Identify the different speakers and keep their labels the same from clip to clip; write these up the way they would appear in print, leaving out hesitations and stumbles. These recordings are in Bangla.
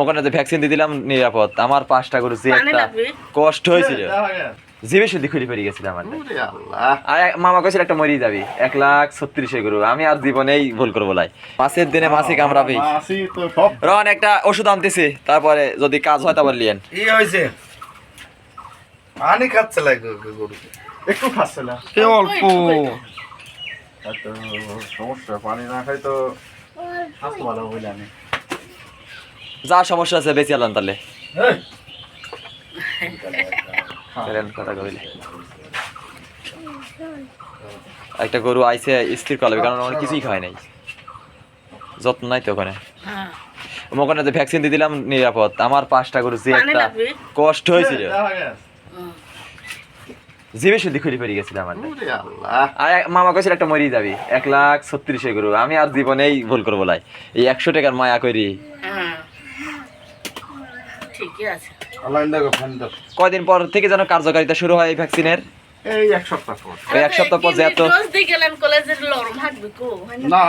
Speaker 1: ওখানে যে ভ্যাকসিন দিয়ে দিলাম নিরাপদ। আমার 5টা গরু যে একটা কষ্ট হয়েছিল, জীবে শুধু খুলি পড়ে গেছিল আমার। আর মামা কইছিল একটা মরি যাবি, 1,36,000 গরু। আমি আর জীবনেই ভুল করবো লাই। মাছের দিনে মাছি কামড়াবি। রন একটা ওষুধ আনতেছি, তারপরে যদি কাজ হয় তারপর লিয়েন।
Speaker 2: কি হয়েছে? পানি খাচ্ছে লাগে গরু,
Speaker 3: একটু খাচ্ছে না,
Speaker 2: অল্প সমস্যা। পানি না খাই তো
Speaker 3: স্বাস্থ্য ভালো হইলে আমি
Speaker 1: যা সমস্যা আছে বেশি আলাম তাহলে কথা কইলে। একটা গরু আইসে স্থির করবে, কারণ অনেক কিছুই খায় নাই, যত্ন নাই তো ওখানে। ওখানে যে ভ্যাকসিন দিয়ে দিলাম নিরাপদ। আমার 5টা গরু যে একটা কষ্ট হয়েছিল, জীবে শুধু খুলি পড়ে গেছিল আমার। আর মামা কইছিল একটা মরি যাবি, 1,36,000 গরু। আমি আর জীবনেই ভুল করবো লাই। এই 100 টাকার মায়া করি। কয়দিন পর থেকে যেন কার্যকারিতা শুরু হয় এই ভ্যাকসিনের?
Speaker 3: এই এক সপ্তাহ পর।
Speaker 1: এই এক সপ্তাহ পর যেত
Speaker 3: না,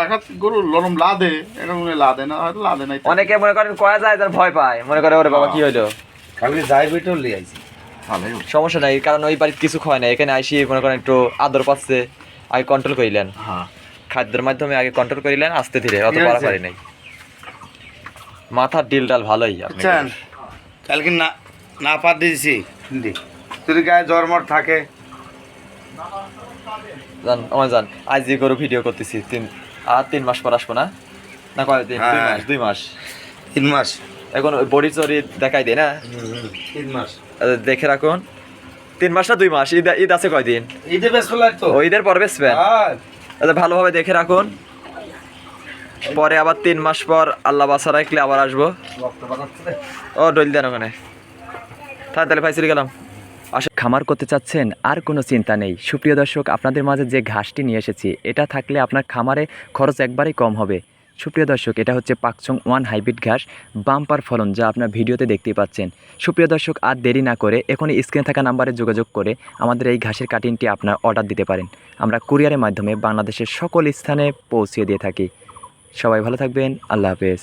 Speaker 3: গরু লরম লাদে, এরকম লাদে না, হয়তো লাদে নাই।
Speaker 1: অনেকে মনে করেন কয়া যায় তার ভয় পায়, মনে করে ওরে বাবা কি হইলো।
Speaker 2: খালি যাই বিটল লিয়ে আইছি,
Speaker 1: সমস্যা নাই, কারণ ওই বাড়িতে কিছু খায় না। এখানে আইসি মনে করেন একটু আদর পাচ্ছে, আগে কন্ট্রোল করিলেন। খাদ্যের মাধ্যমে আগে কন্ট্রোল করিলেন আস্তে ধীরে, অত পারাপারি নাই। মাথার ডিল ডাল ভালোই। আপনি
Speaker 2: কালকে না না পাত দিয়েছি, যদি গায়ে জ্বরমর থাকে
Speaker 1: জান আমার জান, আজ যে গরু ভিডিও করতেছি 3 মাস পর আসবো না? না কয় দিন? 2 মাস
Speaker 2: 3 মাস
Speaker 1: এখন ওই বডি চরি দেখাই দেয় না?
Speaker 2: 3 মাস
Speaker 1: দেখে রাখুন। 3 মাস না 2 মাস? ঈদ আছে কয়দিন?
Speaker 2: ঈদে বেশ লাগতো,
Speaker 1: ও ঈদের পর বেচবেন? ভালোভাবে দেখে রাখুন। পরে আবার 3 মাস পর আল্লাহ বাসা রাখলে আবার আসবো। ও ডইল দেন ওখানে। তাহলে ভাই চলে গেলাম। খামার করতে চাচ্ছেন আর কোনো চিন্তা নেই। সুপ্রিয় দর্শক, আপনাদের মাঝে যে ঘাসটি নিয়ে এসেছি, এটা থাকলে আপনার খামারে খরচ একবারেই কম হবে। সুপ্রিয় দর্শক, এটা হচ্ছে পাকচং 1 হাইব্রিড ঘাস, বাম্পার ফলন, যা আপনার ভিডিওতে দেখতেই পাচ্ছেন। সুপ্রিয় দর্শক, আর দেরি না করে এখনই স্ক্রিনে থাকা নাম্বারে যোগাযোগ করে আমাদের এই ঘাসের কাটিংটি আপনার অর্ডার দিতে পারেন। আমরা কুরিয়ারের মাধ্যমে বাংলাদেশের সকল স্থানে পৌঁছে দিয়ে থাকি। সবাই ভালো থাকবেন। আল্লাহ হাফেজ।